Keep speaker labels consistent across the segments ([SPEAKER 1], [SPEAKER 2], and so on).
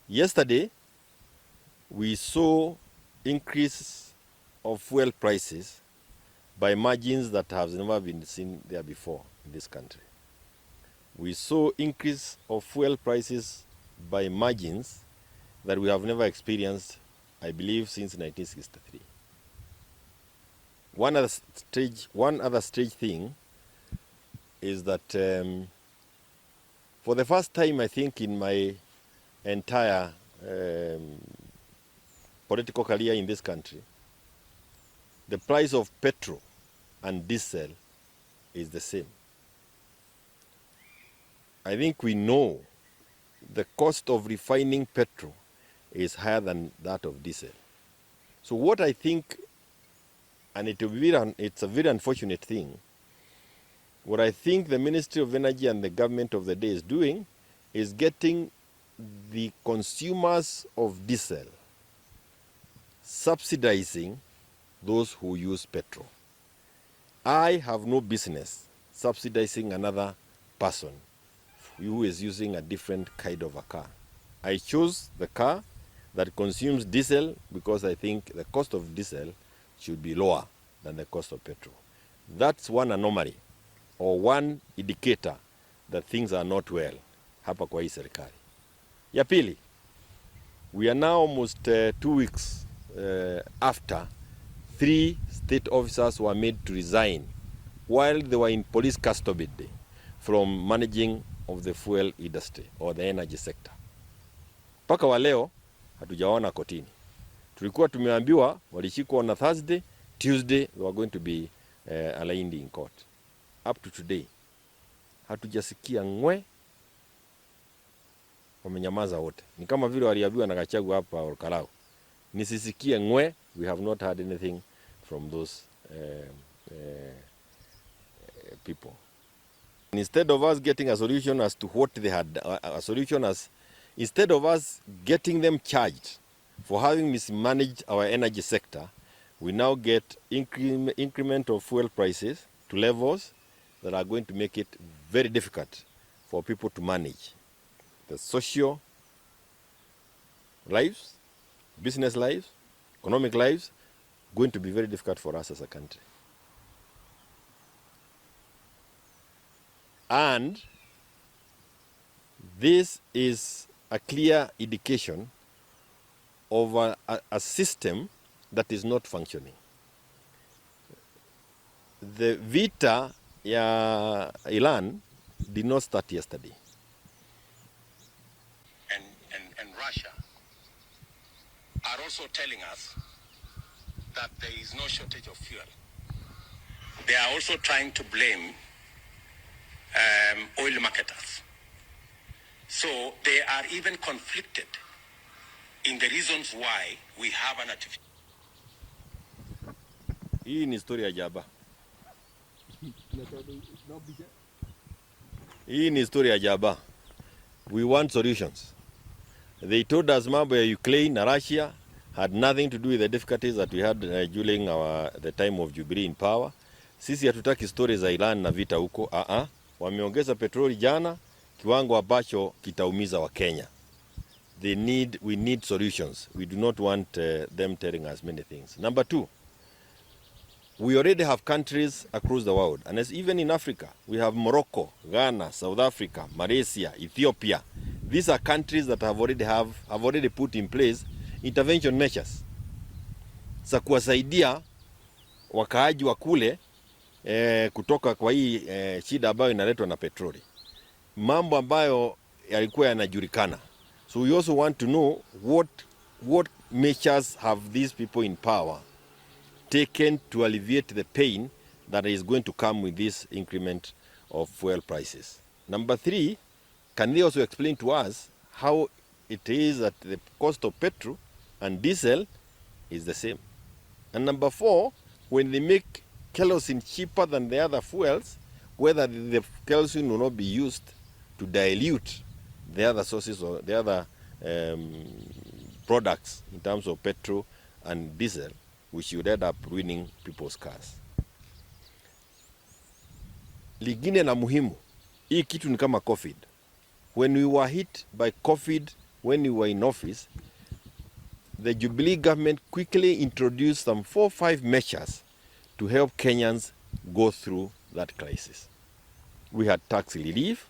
[SPEAKER 1] Yesterday, we saw increase of fuel prices by margins that have never been seen there before in this country. We saw increase of fuel prices by margins that we have never experienced, I believe, since 1963. One other strange thing is that for the first time, I think, in my entire political career in this country, the price of petrol and diesel is the same. I think we know the cost of refining petrol is higher than that of diesel. So what I think, and it's a very unfortunate thing, what I think the Ministry of Energy and the government of the day is doing is getting the consumers of diesel subsidizing those who use petrol. I have no business subsidizing another person who is using a different kind of a car. I chose the car that consumes diesel because I think the cost of diesel should be lower than the cost of petrol. That's one anomaly or one indicator that things are not well hapa kwa hii serikali. Ya pili, we are now almost 2 weeks after 3 state officers were made to resign while they were in police custody from managing of the fuel industry or the energy sector. Paka wa leo hatujaona kotini. Tulikuwa tumeambiwa walishikwa on Thursday, Tuesday they were going to be arraigned in court. Up to today hatujasikia ngwe, wamenyamaza wote. Ni kama vile waliambiwa na Gachagua hapa Olkalau. Nisisikie ngwe, we have not heard anything from those people. Instead of us getting a solution as to what they had, instead of us getting them charged for having mismanaged our energy sector, we now get increment of fuel prices to levels that are going to make it very difficult for people to manage. The social lives, business lives, economic lives, going to be very difficult for us as a country. And this is a clear indication of a system that is not functioning. The vita ya Iran did not start yesterday.
[SPEAKER 2] And Russia are also telling us that there is no shortage of fuel. They are also trying to blame oil marketers. So they are even conflicted in the reasons why we have an artificial.
[SPEAKER 1] Hii ni story ya jaba. Hii ni story ya jaba. We want solutions. They told us mambo ya Ukraine and Russia had nothing to do with the difficulties that we had during the time of Jubilee in power. Sisi hatutaki stories za Iran na vita huko. Wameongeza petroli jana kiwango ambacho kitaumiza wa Kenya. We need solutions. We do not want them telling us many things. Number 2, we already have countries across the world, and as even in Africa, we have Morocco, Ghana, South Africa, Malaysia, Ethiopia. These are countries that have already put in place intervention measures za kuwasaidia wakaaji wa kule kutoka kwa hii shida ambayo inaletwa na petroli, mambo ambayo yalikuwa yanajulikana. So we also want to know what measures have these people in power taken to alleviate the pain that is going to come with this increment of fuel prices. Number 3, can they also explain to us how it is that the cost of petrol and diesel is the same? And number 4, when they make kerosene cheaper than the other fuels, whether the kerosene will not be used to dilute the other sources or the other products in terms of petrol and diesel, which would end up ruining people's cars. Lingine na muhimu, hii kitu ni kama COVID. When we were hit by COVID when you were in office, the Jubilee government quickly introduced some 4 or 5 measures to help Kenyans go through that crisis. We had tax relief,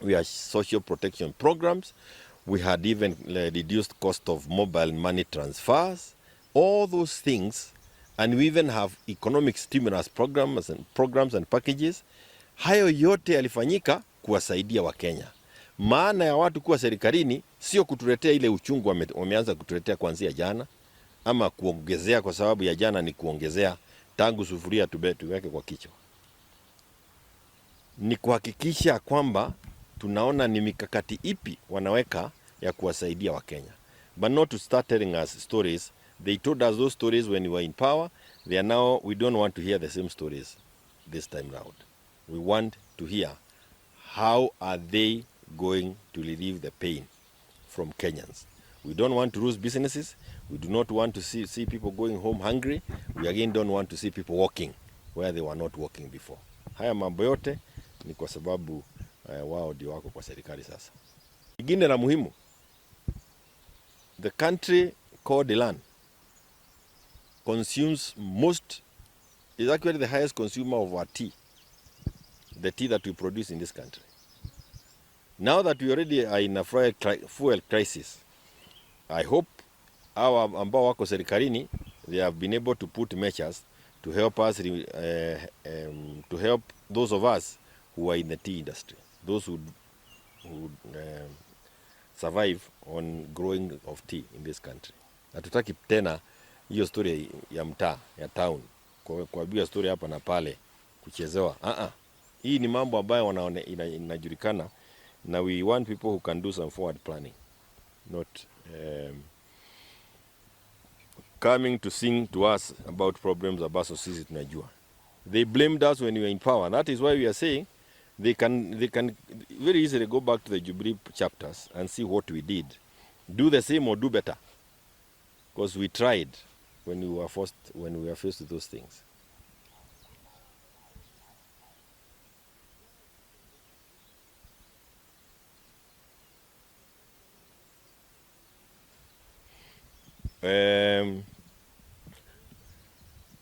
[SPEAKER 1] we had social protection programs, we had even reduced cost of mobile money transfers, all those things, and we even have economic stimulus programs and packages. Hayo yote yalifanyika kuwasaidia Wakenya. Maana ya watu kuwa serikalini sio kutuletea ile uchungu wameanza kutuletea kuanzia jana, ama kuongezea, kwa sababu ya jana ni kuongezea tangu sufuria tuweke kwa kichwa. Ni kuhakikisha kwamba tunaona ni mikakati ipi wanaweka ya kuwasaidia Wakenya. But not to start telling us stories. They told us those stories when we were in power. They are now, we don't want to hear the same stories this time round. We want to hear how are they going to relieve the pain from Kenyans. We don't want to lose businesses. We do not want to see people going home hungry. We again don't want to see people walking where they were not walking before. Haya mambo yote ni kwa sababu wao ndio wako kwa serikali sasa. Ingine la muhimu, the country called Iran consumes is actually the highest consumer of our tea, the tea that we produce in this country. Now that we already are in a fuel crisis, I hope our ambao wako serikalini, they have been able to put measures to help us, to help those of us who are in the tea industry, those who survive on growing of tea in this country. Hatutaki tena hiyo story ya mtaa, ya town, kwa biga story hapa na pale kuchezewa. Hii ni mambo ambayo inajulikana, na we want people who can do some forward planning, not coming to sing to us about problems ambazo sisi tunajua. They blamed us when we were in power. That is why we are saying they can very easily go back to the Jubilee chapters and see what we did. Do the same or do better. Because we tried when we were faced with those things.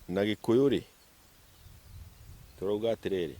[SPEAKER 1] Na Gikuyu ri turauga atiriri